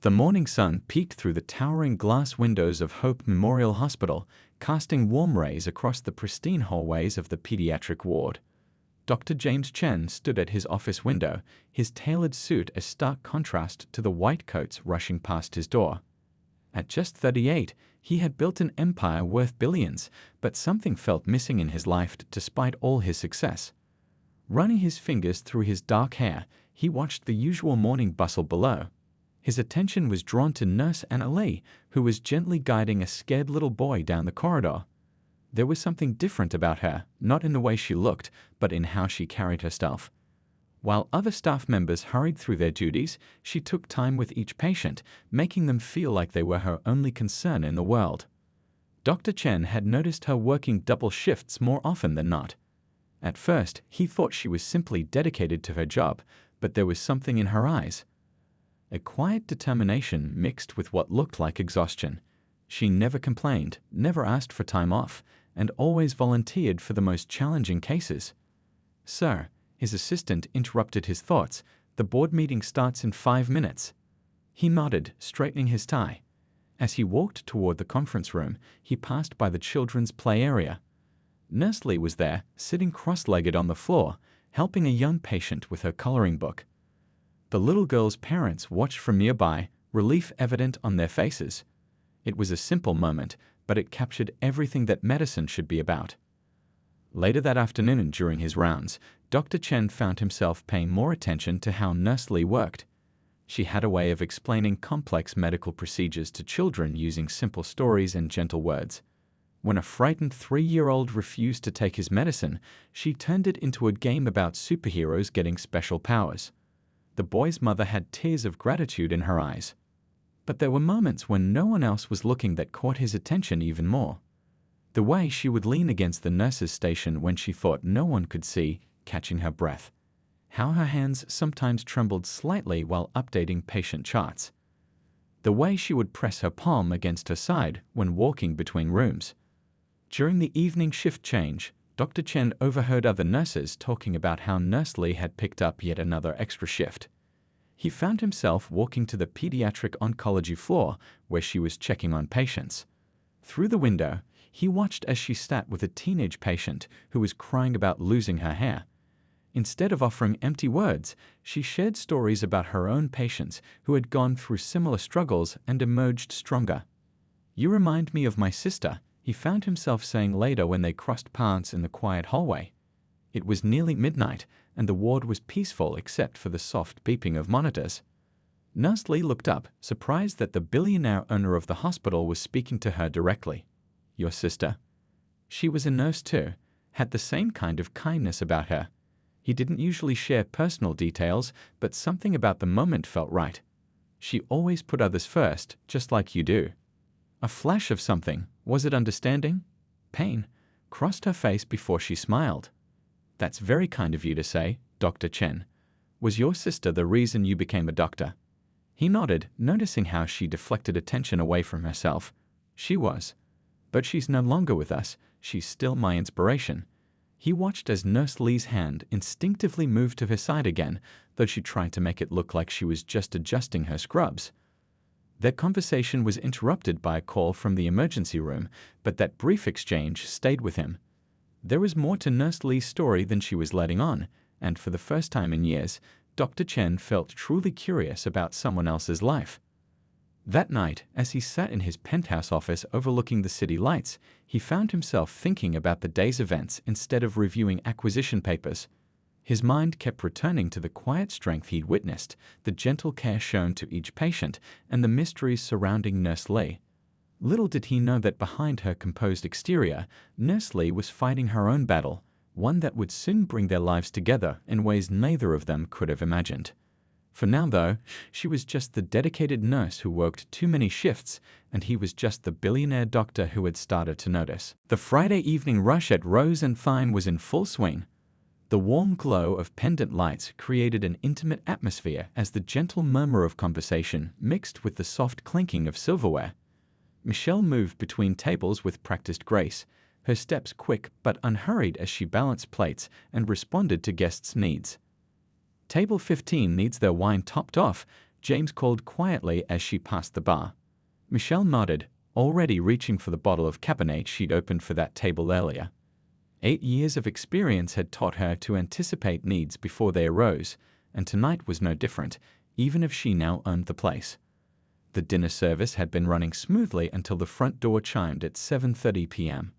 The morning sun peeked through the towering glass windows of Hope Memorial Hospital, casting warm rays across the pristine hallways of the pediatric ward. Dr. James Chen stood at his office window, his tailored suit a stark contrast to the white coats rushing past his door. At just 38, he had built an empire worth billions, but something felt missing in his life despite all his success. Running his fingers through his dark hair, he watched the usual morning bustle below. His attention was drawn to Nurse Anna Lee, who was gently guiding a scared little boy down the corridor. There was something different about her, not in the way she looked, but in how she carried herself. While other staff members hurried through their duties, she took time with each patient, making them feel like they were her only concern in the world. Dr. Chen had noticed her working double shifts more often than not. At first, he thought she was simply dedicated to her job, but there was something in her eyes. A quiet determination mixed with what looked like exhaustion. She never complained, never asked for time off, and always volunteered for the most challenging cases. "Sir," his assistant interrupted his thoughts, "the board meeting starts in 5 minutes." He nodded, straightening his tie. As he walked toward the conference room, he passed by the children's play area. Nurse Lee was there, sitting cross-legged on the floor, helping a young patient with her coloring book. The little girl's parents watched from nearby, relief evident on their faces. It was a simple moment, but it captured everything that medicine should be about. Later that afternoon during his rounds, Dr. Chen found himself paying more attention to how Nurse Lee worked. She had a way of explaining complex medical procedures to children using simple stories and gentle words. When a frightened 3-year-old refused to take his medicine, she turned it into a game about superheroes getting special powers. The boy's mother had tears of gratitude in her eyes. But there were moments when no one else was looking that caught his attention even more. The way she would lean against the nurse's station when she thought no one could see, catching her breath. How her hands sometimes trembled slightly while updating patient charts. The way she would press her palm against her side when walking between rooms. During the evening shift change, Dr. Chen overheard other nurses talking about how Nurse Lee had picked up yet another extra shift. He found himself walking to the pediatric oncology floor where she was checking on patients. Through the window, he watched as she sat with a teenage patient who was crying about losing her hair. Instead of offering empty words, she shared stories about her own patients who had gone through similar struggles and emerged stronger. "You remind me of my sister," he found himself saying later when they crossed paths in the quiet hallway. It was nearly midnight, and the ward was peaceful except for the soft beeping of monitors. Nurse Lee looked up, surprised that the billionaire owner of the hospital was speaking to her directly. "Your sister?" She was a nurse too, had the same kind of kindness about her. He didn't usually share personal details, but something about the moment felt right. She always put others first, just like you do. A flash of something, was it understanding? Pain, crossed her face before she smiled. "That's very kind of you to say, Dr. Chen. Was your sister the reason you became a doctor?" He nodded, noticing how she deflected attention away from herself. "She was. But she's no longer with us. She's still my inspiration." He watched as Nurse Lee's hand instinctively moved to her side again, though she tried to make it look like she was just adjusting her scrubs. Their conversation was interrupted by a call from the emergency room, but that brief exchange stayed with him. There was more to Nurse Lee's story than she was letting on, and for the first time in years, Dr. Chen felt truly curious about someone else's life. That night, as he sat in his penthouse office overlooking the city lights, he found himself thinking about the day's events instead of reviewing acquisition papers. His mind kept returning to the quiet strength he'd witnessed, the gentle care shown to each patient, and the mysteries surrounding Nurse Lee. Little did he know that behind her composed exterior, Nurse Lee was fighting her own battle, one that would soon bring their lives together in ways neither of them could have imagined. For now, though, she was just the dedicated nurse who worked too many shifts, and he was just the billionaire doctor who had started to notice. The Friday evening rush at Rose and Thyme was in full swing. The warm glow of pendant lights created an intimate atmosphere as the gentle murmur of conversation mixed with the soft clinking of silverware. Michelle moved between tables with practiced grace, her steps quick but unhurried as she balanced plates and responded to guests' needs. "Table 15 needs their wine topped off. James called quietly as she passed the bar. Michelle nodded, already reaching for the bottle of Cabernet she'd opened for that table earlier. 8 years of experience had taught her to anticipate needs before they arose, and tonight was no different, even if she now owned the place. The dinner service had been running smoothly until the front door chimed at 7:30 p.m.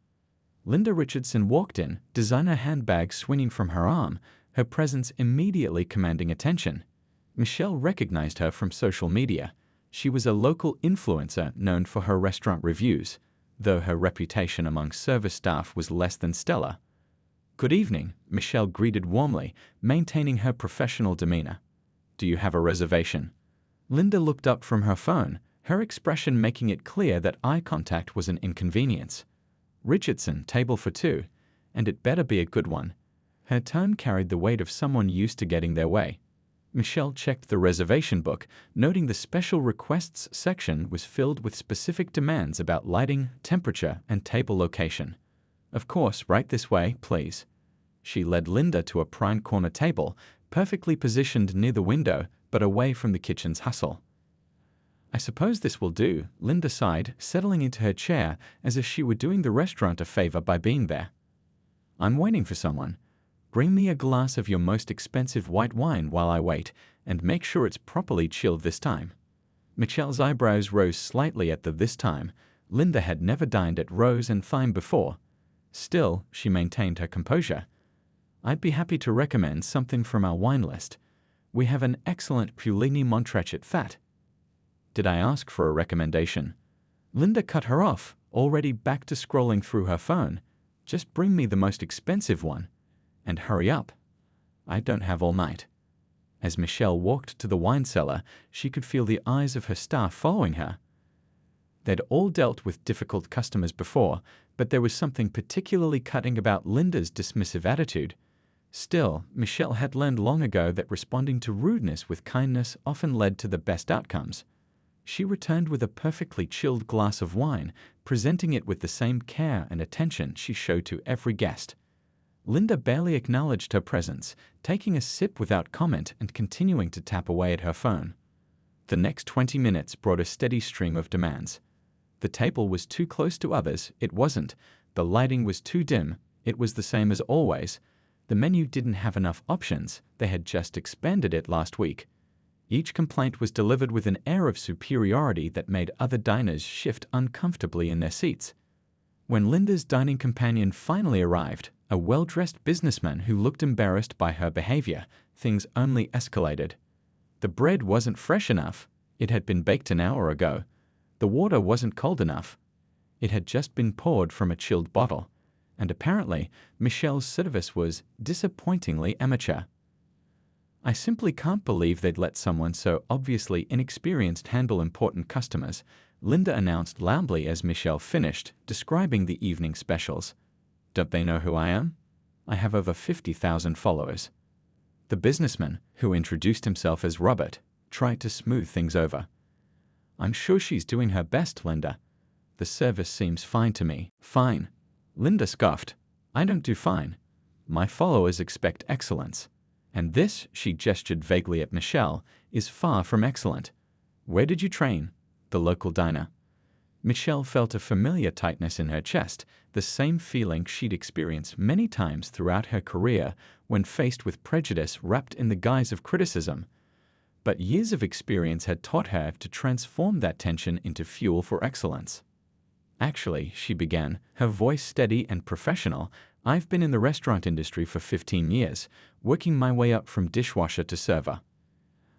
Linda Richardson walked in, designer handbag swinging from her arm, her presence immediately commanding attention. Michelle recognized her from social media. She was a local influencer known for her restaurant reviews, though her reputation among service staff was less than stellar. "Good evening," Michelle greeted warmly, maintaining her professional demeanor. "Do you have a reservation?" Linda looked up from her phone, her expression making it clear that eye contact was an inconvenience. "Richardson, table for 2, and it better be a good one." Her tone carried the weight of someone used to getting their way. Michelle checked the reservation book, noting the special requests section was filled with specific demands about lighting, temperature, and table location. "Of course, right this way, please." She led Linda to a prime corner table, perfectly positioned near the window, but away from the kitchen's hustle. "I suppose this will do," Linda sighed, settling into her chair as if she were doing the restaurant a favor by being there. "I'm waiting for someone. Bring me a glass of your most expensive white wine while I wait, and make sure it's properly chilled this time." Michelle's eyebrows rose slightly at the "this time." Linda had never dined at Rose and Thyme before. Still, she maintained her composure. "I'd be happy to recommend something from our wine list. We have an excellent Puligny Montrenchet Fat." "Did I ask for a recommendation?" Linda cut her off, already back to scrolling through her phone. "Just bring me the most expensive one. And hurry up. I don't have all night." As Michelle walked to the wine cellar, she could feel the eyes of her staff following her. They'd all dealt with difficult customers before, but there was something particularly cutting about Linda's dismissive attitude. Still, Michelle had learned long ago that responding to rudeness with kindness often led to the best outcomes. She returned with a perfectly chilled glass of wine, presenting it with the same care and attention she showed to every guest. Linda barely acknowledged her presence, taking a sip without comment and continuing to tap away at her phone. The next 20 minutes brought a steady stream of demands. The table was too close to others, it wasn't. The lighting was too dim, it was the same as always. The menu didn't have enough options, they had just expanded it last week. Each complaint was delivered with an air of superiority that made other diners shift uncomfortably in their seats. When Linda's dining companion finally arrived, a well-dressed businessman who looked embarrassed by her behavior, things only escalated. The bread wasn't fresh enough. It had been baked an hour ago. The water wasn't cold enough. It had just been poured from a chilled bottle. And apparently, Michelle's service was disappointingly amateur. "I simply can't believe they'd let someone so obviously inexperienced handle important customers," Linda announced loudly as Michelle finished, describing the evening specials. "Don't they know who I am? I have over 50,000 followers." The businessman, who introduced himself as Robert, tried to smooth things over. "I'm sure she's doing her best, Linda. The service seems fine to me." "Fine." Linda scoffed. "I don't do fine. My followers expect excellence. And this," she gestured vaguely at Michelle, "is far from excellent. Where did you train?" "The local diner." Michelle felt a familiar tightness in her chest, the same feeling she'd experienced many times throughout her career when faced with prejudice wrapped in the guise of criticism. But years of experience had taught her to transform that tension into fuel for excellence. "Actually," she began, her voice steady and professional, "I've been in the restaurant industry for 15 years, working my way up from dishwasher to server.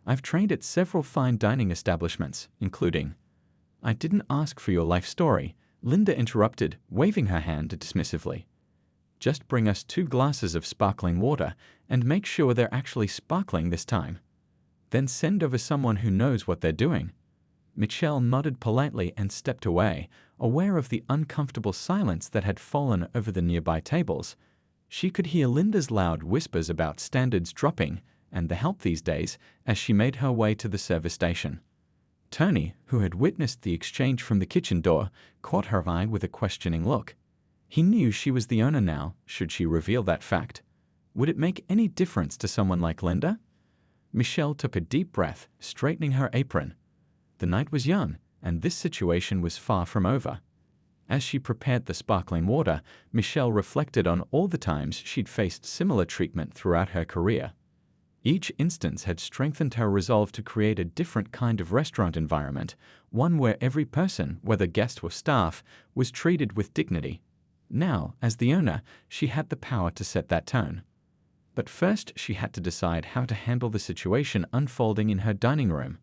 I've trained at several fine dining establishments, including—" "I didn't ask for your life story," Linda interrupted, waving her hand dismissively. "Just bring us 2 glasses of sparkling water, and make sure they're actually sparkling this time. Then send over someone who knows what they're doing." Michelle nodded politely and stepped away, aware of the uncomfortable silence that had fallen over the nearby tables. She could hear Linda's loud whispers about standards dropping and the help these days as she made her way to the service station. Tony, who had witnessed the exchange from the kitchen door, caught her eye with a questioning look. He knew she was the owner now, should she reveal that fact. Would it make any difference to someone like Linda? Michelle took a deep breath, straightening her apron. The night was young, and this situation was far from over. As she prepared the sparkling water, Michelle reflected on all the times she'd faced similar treatment throughout her career. Each instance had strengthened her resolve to create a different kind of restaurant environment, one where every person, whether guest or staff, was treated with dignity. Now, as the owner, she had the power to set that tone. But first, she had to decide how to handle the situation unfolding in her dining room.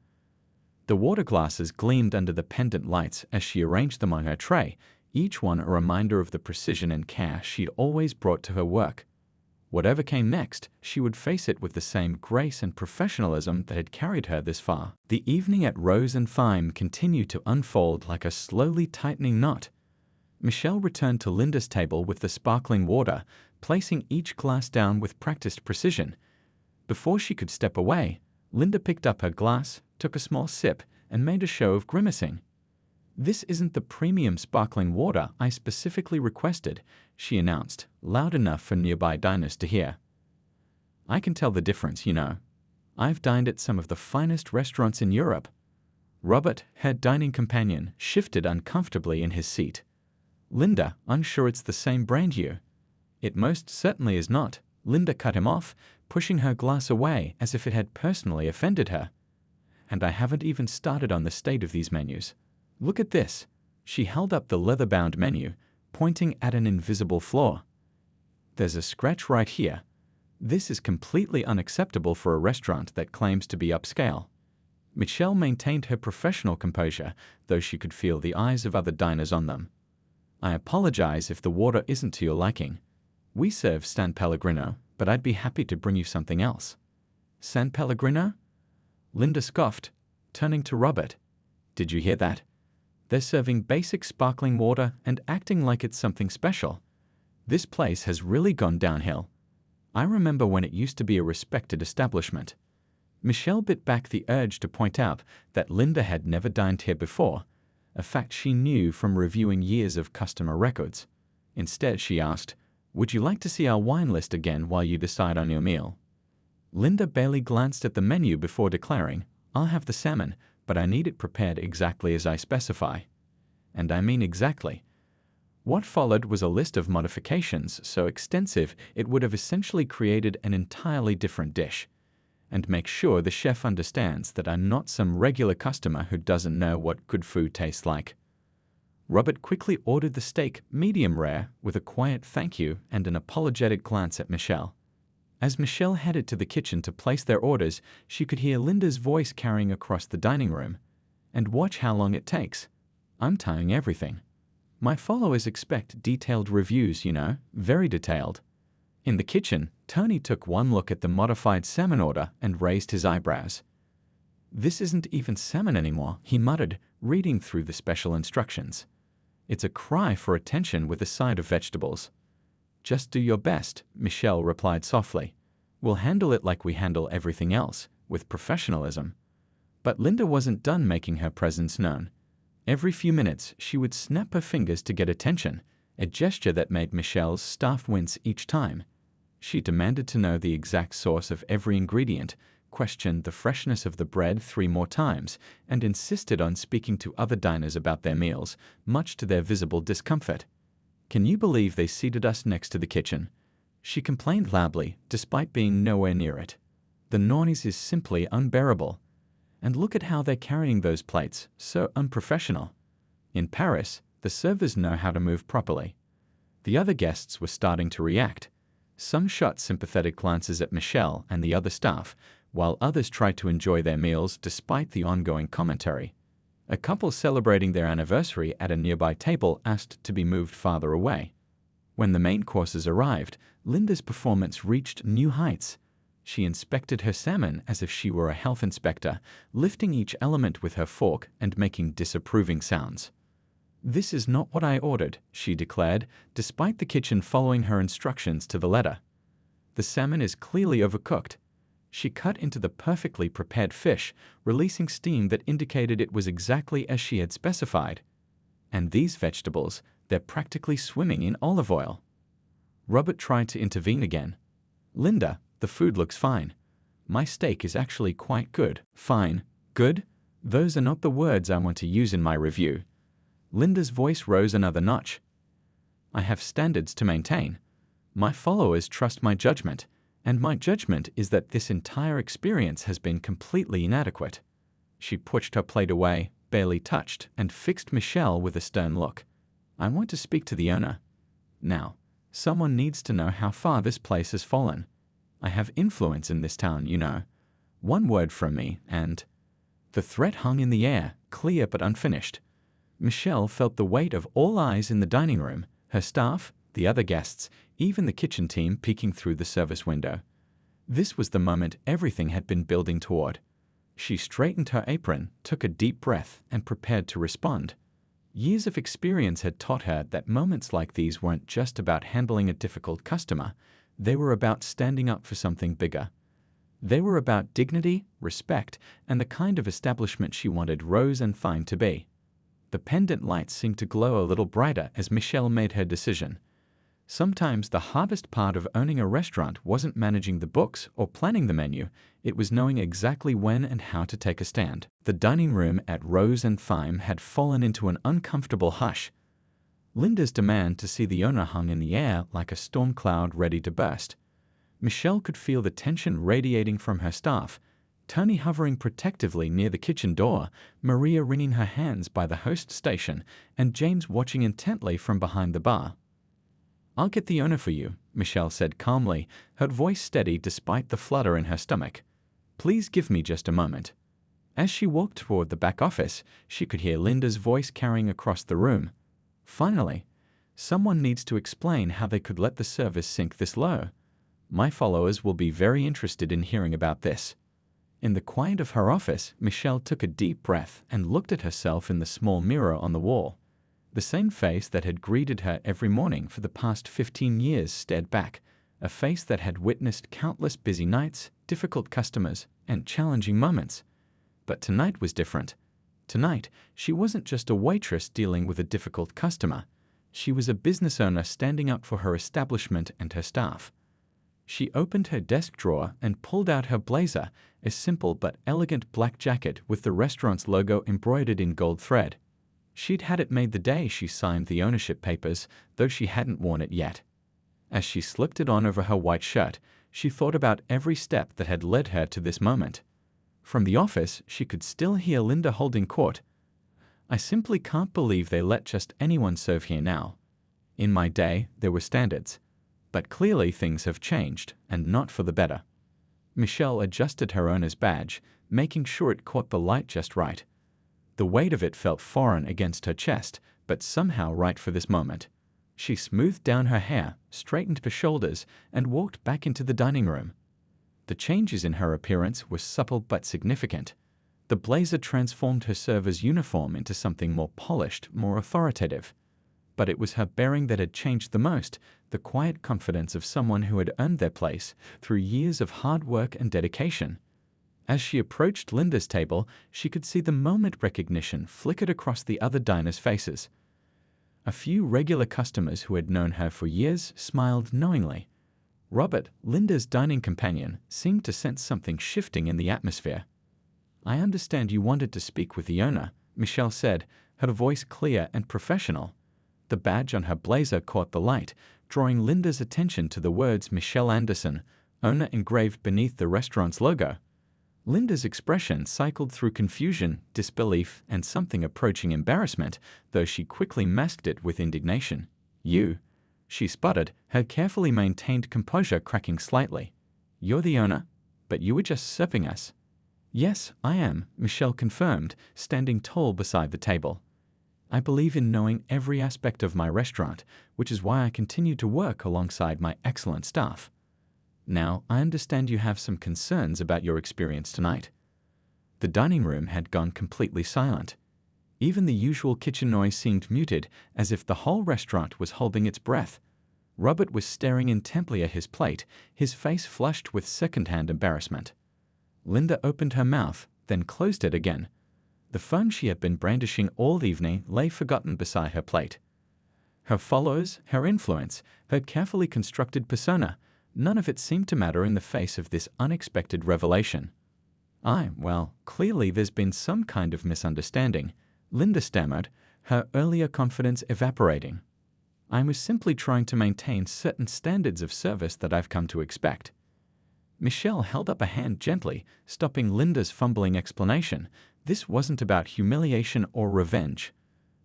The water glasses gleamed under the pendant lights as she arranged them on her tray, each one a reminder of the precision and care she'd always brought to her work. Whatever came next, she would face it with the same grace and professionalism that had carried her this far. The evening at Rose and Thyme continued to unfold like a slowly tightening knot. Michelle returned to Linda's table with the sparkling water, placing each glass down with practiced precision. Before she could step away, Linda picked up her glass, took a small sip, and made a show of grimacing. "This isn't the premium sparkling water I specifically requested," she announced, loud enough for nearby diners to hear. "I can tell the difference, you know. I've dined at some of the finest restaurants in Europe." Robert, her dining companion, shifted uncomfortably in his seat. "Linda, I'm sure it's the same brand you." "It most certainly is not," Linda cut him off, pushing her glass away as if it had personally offended her. "And I haven't even started on the state of these menus. Look at this." She held up the leather-bound menu, pointing at an invisible flaw. "There's a scratch right here. This is completely unacceptable for a restaurant that claims to be upscale." Michelle maintained her professional composure, though she could feel the eyes of other diners on them. "I apologize if the water isn't to your liking. We serve San Pellegrino, but I'd be happy to bring you something else." "San Pellegrino?" Linda scoffed, turning to Robert. "Did you hear that? They're serving basic sparkling water and acting like it's something special. This place has really gone downhill. I remember when it used to be a respected establishment." Michelle bit back the urge to point out that Linda had never dined here before, a fact she knew from reviewing years of customer records. Instead, she asked, "Would you like to see our wine list again while you decide on your meal?" Linda barely glanced at the menu before declaring, "I'll have the salmon, but I need it prepared exactly as I specify." And I mean exactly. What followed was a list of modifications so extensive it would have essentially created an entirely different dish. "And make sure the chef understands that I'm not some regular customer who doesn't know what good food tastes like." Robert quickly ordered the steak medium rare with a quiet thank you and an apologetic glance at Michelle. As Michelle headed to the kitchen to place their orders, she could hear Linda's voice carrying across the dining room. "And watch how long it takes. I'm tying everything. My followers expect detailed reviews, you know, very detailed." In the kitchen, Tony took one look at the modified salmon order and raised his eyebrows. "This isn't even salmon anymore," he muttered, reading through the special instructions. "It's a cry for attention with a side of vegetables." "Just do your best," Michelle replied softly. "We'll handle it like we handle everything else, with professionalism." But Linda wasn't done making her presence known. Every few minutes, she would snap her fingers to get attention, a gesture that made Michelle's staff wince each time. She demanded to know the exact source of every ingredient, questioned the freshness of the bread 3 more times, and insisted on speaking to other diners about their meals, much to their visible discomfort. "Can you believe they seated us next to the kitchen?" she complained loudly, despite being nowhere near it. "The noise is simply unbearable. And look at how they're carrying those plates, so unprofessional. In Paris, the servers know how to move properly." The other guests were starting to react. Some shot sympathetic glances at Michelle and the other staff, while others tried to enjoy their meals despite the ongoing commentary. A couple celebrating their anniversary at a nearby table asked to be moved farther away. When the main courses arrived, Linda's performance reached new heights. She inspected her salmon as if she were a health inspector, lifting each element with her fork and making disapproving sounds. "This is not what I ordered," she declared, despite the kitchen following her instructions to the letter. "The salmon is clearly overcooked." She cut into the perfectly prepared fish, releasing steam that indicated it was exactly as she had specified. "And these vegetables, they're practically swimming in olive oil." Robert tried to intervene again. "Linda, the food looks fine. My steak is actually quite good. Fine. Good? Those are not the words I want to use in my review. Linda's voice rose another notch. I have standards to maintain. My followers trust my judgment, and my judgment is that this entire experience has been completely inadequate. She pushed her plate away, barely touched, and fixed Michelle with a stern look. I want to speak to the owner. Now, someone needs to know how far this place has fallen. I have influence in this town, you know. One word from me, and... The threat hung in the air, clear but unfinished. Michelle felt the weight of all eyes in the dining room, her staff, the other guests, even the kitchen team peeking through the service window. This was the moment everything had been building toward. She straightened her apron, took a deep breath, and prepared to respond. Years of experience had taught her that moments like these weren't just about handling a difficult customer. They were about standing up for something bigger. They were about dignity, respect, and the kind of establishment she wanted Rose and Fine to be. The pendant lights seemed to glow a little brighter as Michelle made her decision. Sometimes the hardest part of owning a restaurant wasn't managing the books or planning the menu, it was knowing exactly when and how to take a stand. The dining room at Rose and Fine had fallen into an uncomfortable hush. Linda's demand to see the owner hung in the air like a storm cloud ready to burst. Michelle could feel the tension radiating from her staff, Tony hovering protectively near the kitchen door, Maria wringing her hands by the host station, and James watching intently from behind the bar. "I'll get the owner for you," Michelle said calmly, her voice steady despite the flutter in her stomach. "Please give me just a moment." As she walked toward the back office, she could hear Linda's voice carrying across the room. "Finally, someone needs to explain how they could let the service sink this low. My followers will be very interested in hearing about this." In the quiet of her office, Michelle took a deep breath and looked at herself in the small mirror on the wall. The same face that had greeted her every morning for the past 15 years stared back, a face that had witnessed countless busy nights, difficult customers, and challenging moments. But tonight was different. Tonight, she wasn't just a waitress dealing with a difficult customer. She was a business owner standing up for her establishment and her staff. She opened her desk drawer and pulled out her blazer, a simple but elegant black jacket with the restaurant's logo embroidered in gold thread. She'd had it made the day she signed the ownership papers, though she hadn't worn it yet. As she slipped it on over her white shirt, she thought about every step that had led her to this moment. From the office, she could still hear Linda holding court. "I simply can't believe they let just anyone serve here now. In my day, there were standards. But clearly things have changed, and not for the better." Michelle adjusted her owner's badge, making sure it caught the light just right. The weight of it felt foreign against her chest, but somehow right for this moment. She smoothed down her hair, straightened her shoulders, and walked back into the dining room. The changes in her appearance were subtle but significant. The blazer transformed her server's uniform into something more polished, more authoritative. But it was her bearing that had changed the most, the quiet confidence of someone who had earned their place through years of hard work and dedication. As she approached Linda's table, she could see the moment recognition flickered across the other diners' faces. A few regular customers who had known her for years smiled knowingly. Robert, Linda's dining companion, seemed to sense something shifting in the atmosphere. "I understand you wanted to speak with the owner," Michelle said, her voice clear and professional. The badge on her blazer caught the light, drawing Linda's attention to the words Michelle Anderson, owner, engraved beneath the restaurant's logo. Linda's expression cycled through confusion, disbelief, and something approaching embarrassment, though she quickly masked it with indignation. "You," she sputtered, her carefully maintained composure cracking slightly. "You're the owner, but you were just serving us." "Yes, I am," Michelle confirmed, standing tall beside the table. "I believe in knowing every aspect of my restaurant, which is why I continue to work alongside my excellent staff. Now, I understand you have some concerns about your experience tonight." The dining room had gone completely silent. Even the usual kitchen noise seemed muted, as if the whole restaurant was holding its breath. Robert was staring intently at his plate, his face flushed with second-hand embarrassment. Linda opened her mouth, then closed it again. The phone she had been brandishing all evening lay forgotten beside her plate. Her followers, her influence, her carefully constructed persona, none of it seemed to matter in the face of this unexpected revelation. Well, clearly there's been some kind of misunderstanding, Linda stammered, her earlier confidence evaporating. I was simply trying to maintain certain standards of service that I've come to expect. Michelle held up a hand gently, stopping Linda's fumbling explanation. This wasn't about humiliation or revenge.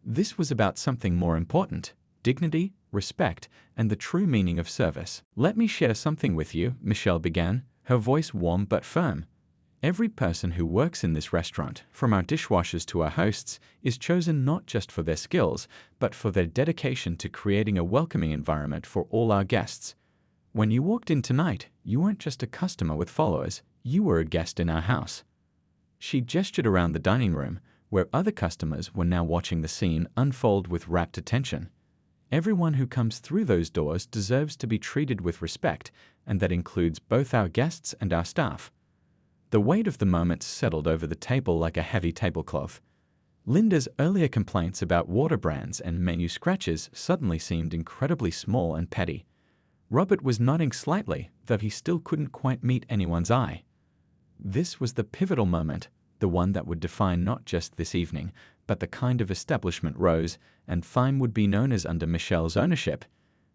This was about something more important: dignity, respect, and the true meaning of service. Let me share something with you, Michelle began, her voice warm but firm. Every person who works in this restaurant, from our dishwashers to our hosts, is chosen not just for their skills, but for their dedication to creating a welcoming environment for all our guests. When you walked in tonight, you weren't just a customer with followers, you were a guest in our house. She gestured around the dining room, where other customers were now watching the scene unfold with rapt attention. Everyone who comes through those doors deserves to be treated with respect, and that includes both our guests and our staff. The weight of the moment settled over the table like a heavy tablecloth. Linda's earlier complaints about water brands and menu scratches suddenly seemed incredibly small and petty. Robert was nodding slightly, though he still couldn't quite meet anyone's eye. This was the pivotal moment, the one that would define not just this evening, but the kind of establishment Rose and Fime would be known as under Michelle's ownership.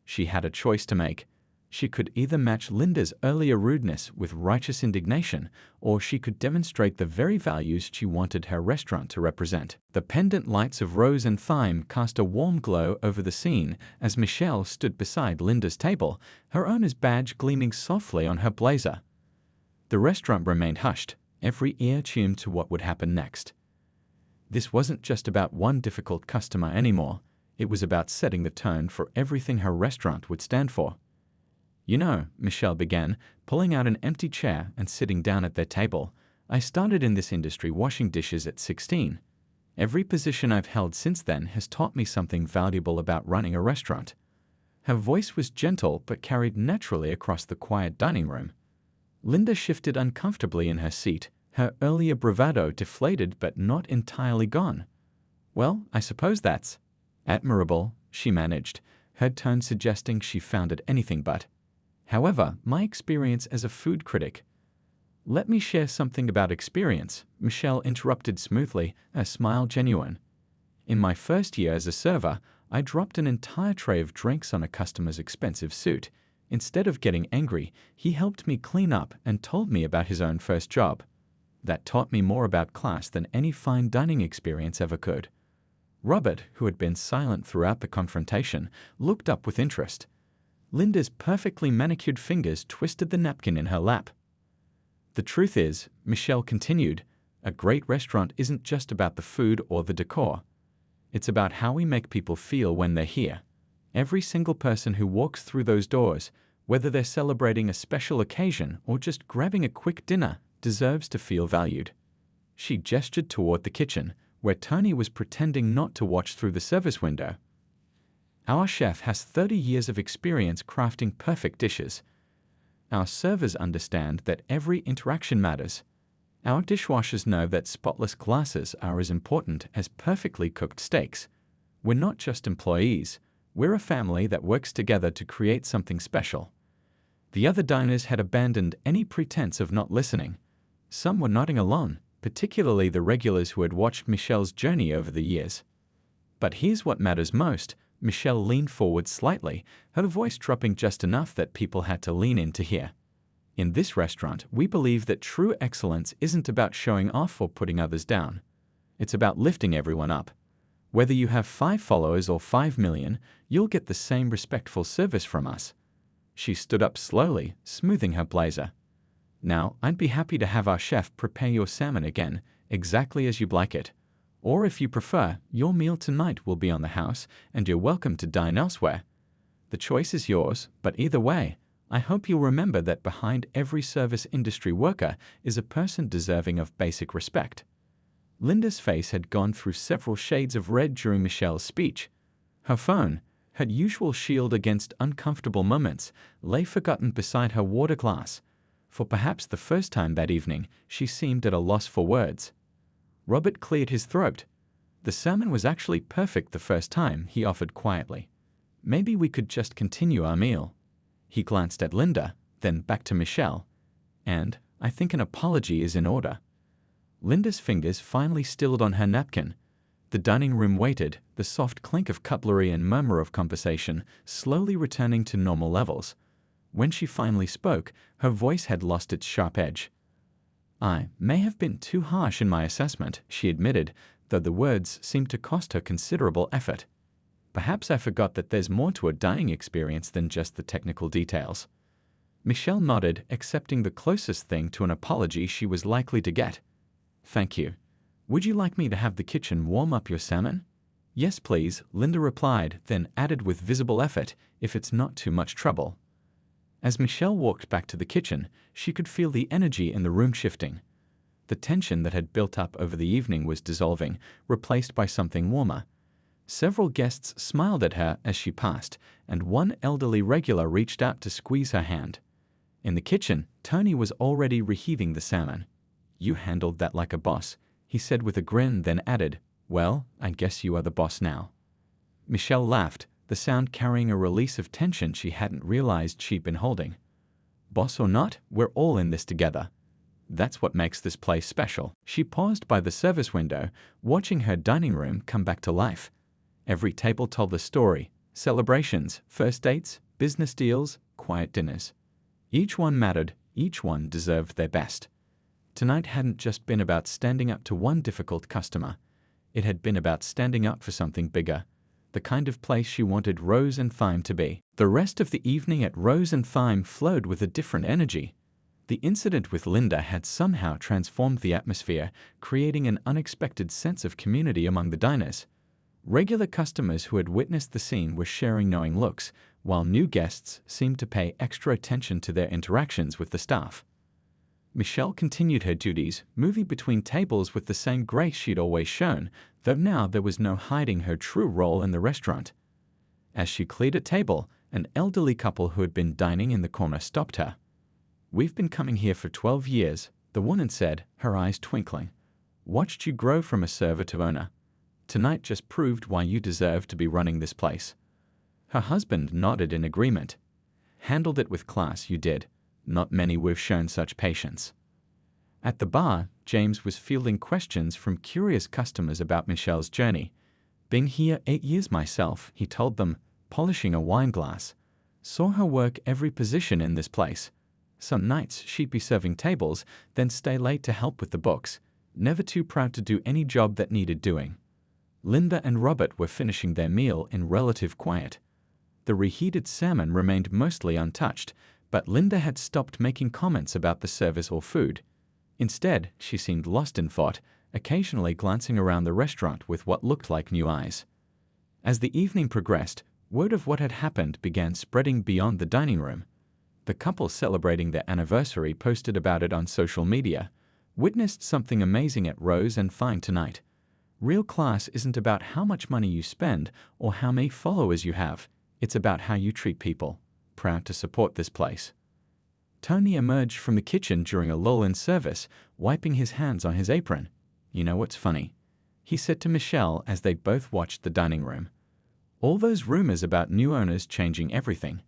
She had a choice to make. She could either match Linda's earlier rudeness with righteous indignation, or she could demonstrate the very values she wanted her restaurant to represent. The pendant lights of Rose and Thyme cast a warm glow over the scene as Michelle stood beside Linda's table, her owner's badge gleaming softly on her blazer. The restaurant remained hushed, every ear tuned to what would happen next. This wasn't just about one difficult customer anymore. It was about setting the tone for everything her restaurant would stand for. You know, Michelle began, pulling out an empty chair and sitting down at their table, I started in this industry washing dishes at 16. Every position I've held since then has taught me something valuable about running a restaurant. Her voice was gentle but carried naturally across the quiet dining room. Linda shifted uncomfortably in her seat, her earlier bravado deflated but not entirely gone. Well, I suppose that's admirable, she managed, her tone suggesting she found it anything but. However, my experience as a food critic. Let me share something about experience, Michelle interrupted smoothly, her smile genuine. In my first year as a server, I dropped an entire tray of drinks on a customer's expensive suit. Instead of getting angry, he helped me clean up and told me about his own first job. That taught me more about class than any fine dining experience ever could. Robert, who had been silent throughout the confrontation, looked up with interest. Linda's perfectly manicured fingers twisted the napkin in her lap. The truth is, Michelle continued, a great restaurant isn't just about the food or the decor. It's about how we make people feel when they're here. Every single person who walks through those doors, whether they're celebrating a special occasion or just grabbing a quick dinner, deserves to feel valued. She gestured toward the kitchen, where Tony was pretending not to watch through the service window. Our chef has 30 years of experience crafting perfect dishes. Our servers understand that every interaction matters. Our dishwashers know that spotless glasses are as important as perfectly cooked steaks. We're not just employees, we're a family that works together to create something special. The other diners had abandoned any pretense of not listening. Some were nodding along, particularly the regulars who had watched Michelle's journey over the years. But here's what matters most. Michelle leaned forward slightly, her voice dropping just enough that people had to lean in to hear. In this restaurant, we believe that true excellence isn't about showing off or putting others down. It's about lifting everyone up. Whether you have 5 followers or 5 million, you'll get the same respectful service from us. She stood up slowly, smoothing her blazer. Now, I'd be happy to have our chef prepare your salmon again, exactly as you'd like it. Or if you prefer, your meal tonight will be on the house, and you're welcome to dine elsewhere. The choice is yours, but either way, I hope you'll remember that behind every service industry worker is a person deserving of basic respect. Linda's face had gone through several shades of red during Michelle's speech. Her phone, her usual shield against uncomfortable moments, lay forgotten beside her water glass. For perhaps the first time that evening, she seemed at a loss for words. Robert cleared his throat. The salmon was actually perfect the first time, he offered quietly. Maybe we could just continue our meal. He glanced at Linda, then back to Michelle. "And I think an apology is in order." Linda's fingers finally stilled on her napkin. The dining room waited, the soft clink of cutlery and murmur of conversation slowly returning to normal levels. When she finally spoke, her voice had lost its sharp edge. "I may have been too harsh in my assessment," she admitted, though the words seemed to cost her considerable effort. "Perhaps I forgot that there's more to a dining experience than just the technical details." Michelle nodded, accepting the closest thing to an apology she was likely to get. "Thank you. Would you like me to have the kitchen warm up your salmon?" "Yes, please," Linda replied, then added with visible effort, "if it's not too much trouble." As Michelle walked back to the kitchen, she could feel the energy in the room shifting. The tension that had built up over the evening was dissolving, replaced by something warmer. Several guests smiled at her as she passed, and one elderly regular reached out to squeeze her hand. In the kitchen, Tony was already reheating the salmon. "You handled that like a boss," he said with a grin, then added, "Well, I guess you are the boss now." Michelle laughed, the sound carrying a release of tension she hadn't realized she'd been holding. "Boss or not, we're all in this together. That's what makes this place special." She paused by the service window, watching her dining room come back to life. Every table told a story: celebrations, first dates, business deals, quiet dinners. Each one mattered, each one deserved their best. Tonight hadn't just been about standing up to one difficult customer. It had been about standing up for something bigger, the kind of place she wanted Rose and Thyme to be. The rest of the evening at Rose and Thyme flowed with a different energy. The incident with Linda had somehow transformed the atmosphere, creating an unexpected sense of community among the diners. Regular customers who had witnessed the scene were sharing knowing looks, while new guests seemed to pay extra attention to their interactions with the staff. Michelle continued her duties, moving between tables with the same grace she'd always shown, though now there was no hiding her true role in the restaurant. As she cleared a table, an elderly couple who had been dining in the corner stopped her. "We've been coming here for 12 years, the woman said, her eyes twinkling. "Watched you grow from a server to owner. Tonight just proved why you deserve to be running this place." Her husband nodded in agreement. "Handled it with class, you did. Not many we've shown such patience." At the bar, James was fielding questions from curious customers about Michelle's journey. "Been here 8 years myself," he told them, polishing a wine glass. "Saw her work every position in this place. Some nights she'd be serving tables, then stay late to help with the books, never too proud to do any job that needed doing." Linda and Robert were finishing their meal in relative quiet. The reheated salmon remained mostly untouched, but Linda had stopped making comments about the service or food. Instead, she seemed lost in thought, occasionally glancing around the restaurant with what looked like new eyes. As the evening progressed, word of what had happened began spreading beyond the dining room. The couple celebrating their anniversary posted about it on social media. "Witnessed something amazing at Rose and Thyme tonight. Real class isn't about how much money you spend or how many followers you have. It's about how you treat people. Proud to support this place." Tony emerged from the kitchen during a lull in service, wiping his hands on his apron. "You know what's funny?" he said to Michelle as they both watched the dining room. "All those rumors about new owners changing everything.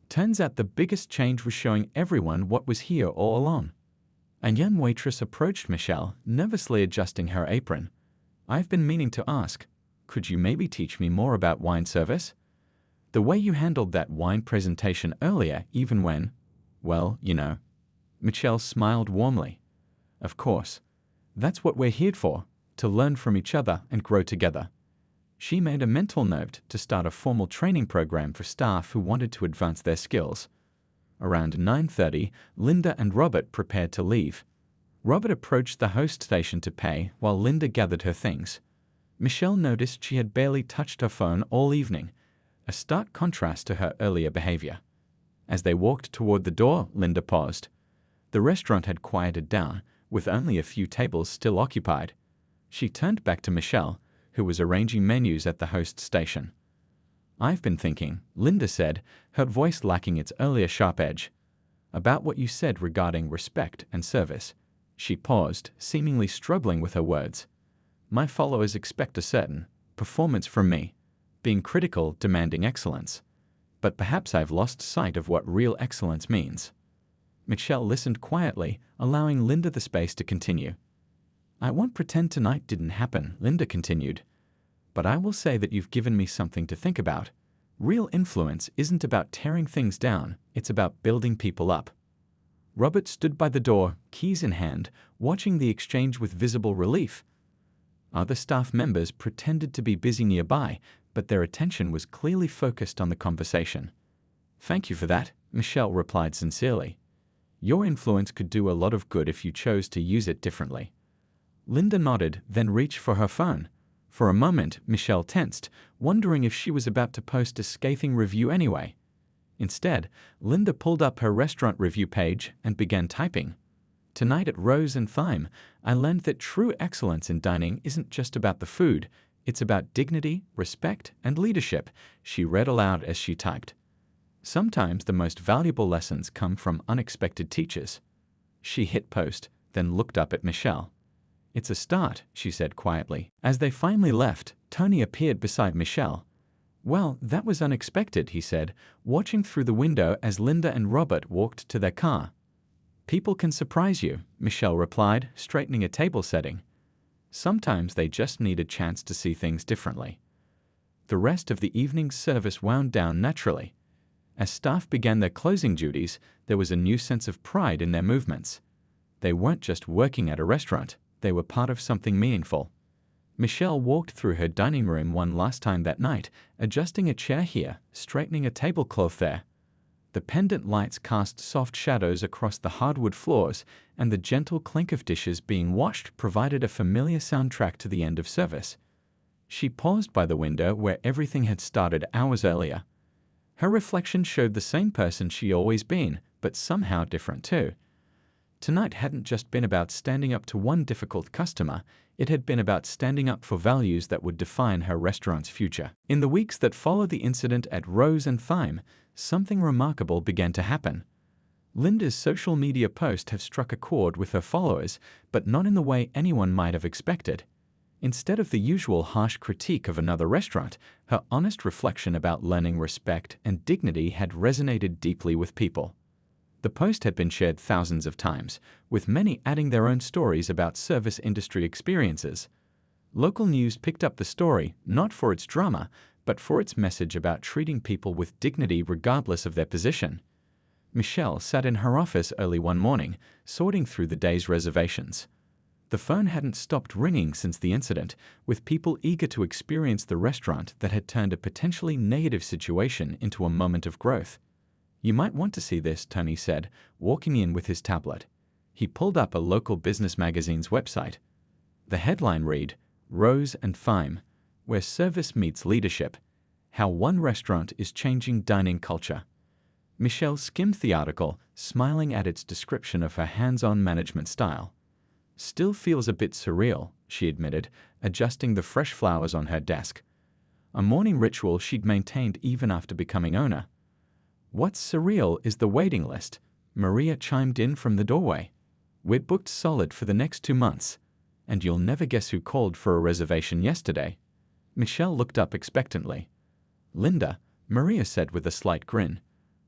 Turns out the biggest change was showing everyone what was here all along." A young waitress approached Michelle, nervously adjusting her apron. "I've been meaning to ask, could you maybe teach me more about wine service? The way you handled that wine presentation earlier, even when, well, you know." Michelle smiled warmly. "Of course. That's what we're here for, to learn from each other and grow together." She made a mental note to start a formal training program for staff who wanted to advance their skills. Around 9:30, Linda and Robert prepared to leave. Robert approached the host station to pay while Linda gathered her things. Michelle noticed she had barely touched her phone all evening, a stark contrast to her earlier behavior. As they walked toward the door, Linda paused. The restaurant had quieted down, with only a few tables still occupied. She turned back to Michelle, who was arranging menus at the host station. "I've been thinking," Linda said, her voice lacking its earlier sharp edge, "about what you said regarding respect and service." She paused, seemingly struggling with her words. "My followers expect a certain performance from me, being critical, demanding excellence. But perhaps I've lost sight of what real excellence means." Michelle listened quietly, allowing Linda the space to continue. "I won't pretend tonight didn't happen," Linda continued. "But I will say that you've given me something to think about. Real influence isn't about tearing things down, it's about building people up." Robert stood by the door, keys in hand, watching the exchange with visible relief. Other staff members pretended to be busy nearby, but their attention was clearly focused on the conversation. "Thank you for that," Michelle replied sincerely. "Your influence could do a lot of good if you chose to use it differently." Linda nodded, then reached for her phone. For a moment, Michelle tensed, wondering if she was about to post a scathing review anyway. Instead, Linda pulled up her restaurant review page and began typing. "Tonight at Rose and Thyme, I learned that true excellence in dining isn't just about the food, it's about dignity, respect, and leadership," she read aloud as she typed. "Sometimes the most valuable lessons come from unexpected teachers." She hit post, then looked up at Michelle. "It's a start," she said quietly. As they finally left, Tony appeared beside Michelle. "Well, that was unexpected," he said, watching through the window as Linda and Robert walked to their car. "People can surprise you," Michelle replied, straightening a table setting. "Sometimes they just need a chance to see things differently." The rest of the evening's service wound down naturally. As staff began their closing duties, there was a new sense of pride in their movements. They weren't just working at a restaurant, they were part of something meaningful. Michelle walked through her dining room one last time that night, adjusting a chair here, straightening a tablecloth there. The pendant lights cast soft shadows across the hardwood floors, and the gentle clink of dishes being washed provided a familiar soundtrack to the end of service. She paused by the window where everything had started hours earlier. Her reflection showed the same person she'd always been, but somehow different too. Tonight hadn't just been about standing up to one difficult customer, it had been about standing up for values that would define her restaurant's future. In the weeks that followed the incident at Rose and Thyme, something remarkable began to happen. Linda's social media posts have struck a chord with her followers, but not in the way anyone might have expected. Instead of the usual harsh critique of another restaurant, her honest reflection about learning respect and dignity had resonated deeply with people. The post had been shared thousands of times, with many adding their own stories about service industry experiences. Local news picked up the story, not for its drama, but for its message about treating people with dignity regardless of their position. Michelle sat in her office early one morning, sorting through the day's reservations. The phone hadn't stopped ringing since the incident, with people eager to experience the restaurant that had turned a potentially negative situation into a moment of growth. "You might want to see this," Tony said, walking in with his tablet. He pulled up a local business magazine's website. The headline read, "Rose and Thyme, where service meets leadership. How one restaurant is changing dining culture." Michelle skimmed the article, smiling at its description of her hands-on management style. "Still feels a bit surreal," she admitted, adjusting the fresh flowers on her desk. A morning ritual she'd maintained even after becoming owner. "What's surreal is the waiting list," Maria chimed in from the doorway. "We're booked solid for the next 2 months. And you'll never guess who called for a reservation yesterday." Michelle looked up expectantly. "Linda," Maria said with a slight grin.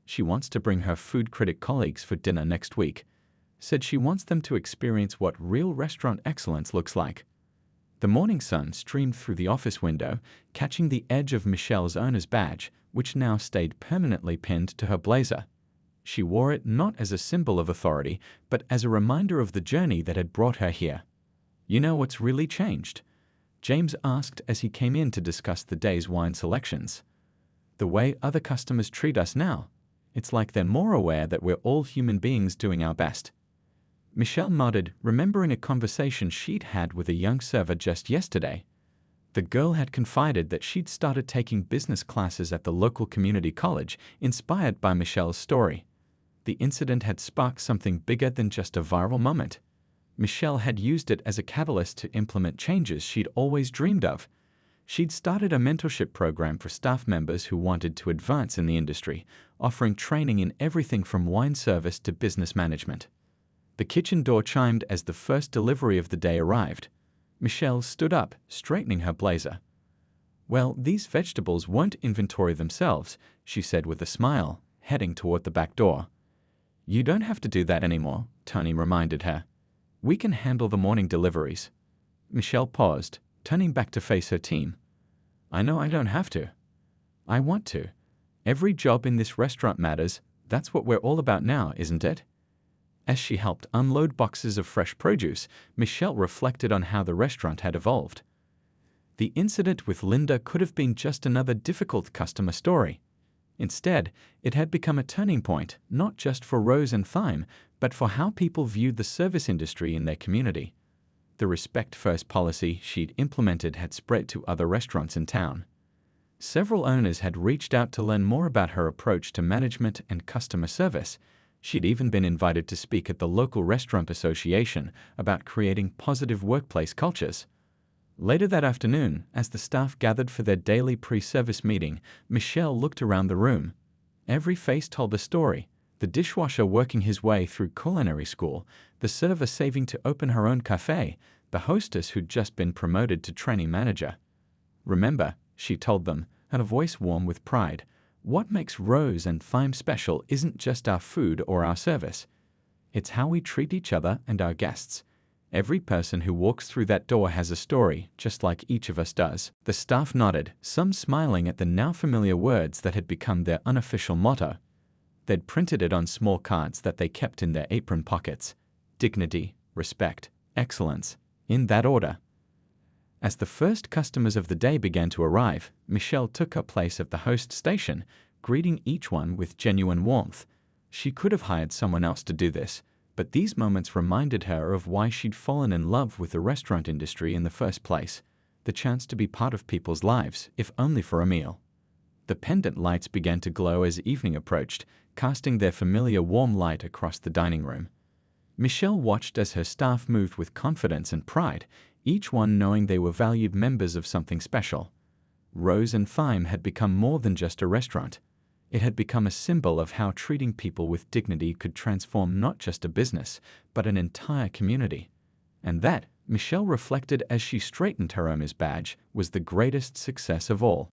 "She wants to bring her food critic colleagues for dinner next week. Said she wants them to experience what real restaurant excellence looks like." The morning sun streamed through the office window, catching the edge of Michelle's owner's badge, which now stayed permanently pinned to her blazer. She wore it not as a symbol of authority, but as a reminder of the journey that had brought her here. "You know what's really changed?" James asked as he came in to discuss the day's wine selections. "The way other customers treat us now. It's like they're more aware that we're all human beings doing our best." Michelle nodded, remembering a conversation she'd had with a young server just yesterday. The girl had confided that she'd started taking business classes at the local community college, inspired by Michelle's story. The incident had sparked something bigger than just a viral moment. Michelle had used it as a catalyst to implement changes she'd always dreamed of. She'd started a mentorship program for staff members who wanted to advance in the industry, offering training in everything from wine service to business management. The kitchen door chimed as the first delivery of the day arrived. Michelle stood up, straightening her blazer. "Well, these vegetables won't inventory themselves," she said with a smile, heading toward the back door. You don't have to do that anymore, Tony reminded her. We can handle the morning deliveries. Michelle paused, turning back to face her team. I know I don't have to. I want to. Every job in this restaurant matters. That's what we're all about now, isn't it? As she helped unload boxes of fresh produce, Michelle reflected on how the restaurant had evolved. The incident with Linda could have been just another difficult customer story. Instead, it had become a turning point, not just for Rose and Thyme, but for how people viewed the service industry in their community. The Respect First policy she'd implemented had spread to other restaurants in town. Several owners had reached out to learn more about her approach to management and customer service. She'd even been invited to speak at the local restaurant association about creating positive workplace cultures. Later that afternoon, as the staff gathered for their daily pre-service meeting, Michelle looked around the room. Every face told a story. The dishwasher working his way through culinary school, the server saving to open her own cafe, the hostess who'd just been promoted to training manager. Remember, she told them, and a voice warm with pride, what makes Rose and Thyme special isn't just our food or our service. It's how we treat each other and our guests. Every person who walks through that door has a story, just like each of us does. The staff nodded, some smiling at the now familiar words that had become their unofficial motto. They'd printed it on small cards that they kept in their apron pockets. Dignity, respect, excellence, in that order. As the first customers of the day began to arrive, Michelle took her place at the host station, greeting each one with genuine warmth. She could have hired someone else to do this, but these moments reminded her of why she'd fallen in love with the restaurant industry in the first place, the chance to be part of people's lives, if only for a meal. The pendant lights began to glow as evening approached, casting their familiar warm light across the dining room. Michelle watched as her staff moved with confidence and pride, each one knowing they were valued members of something special. Rose and Thyme had become more than just a restaurant. It had become a symbol of how treating people with dignity could transform not just a business, but an entire community. And that, Michelle reflected as she straightened her owner's badge, was the greatest success of all.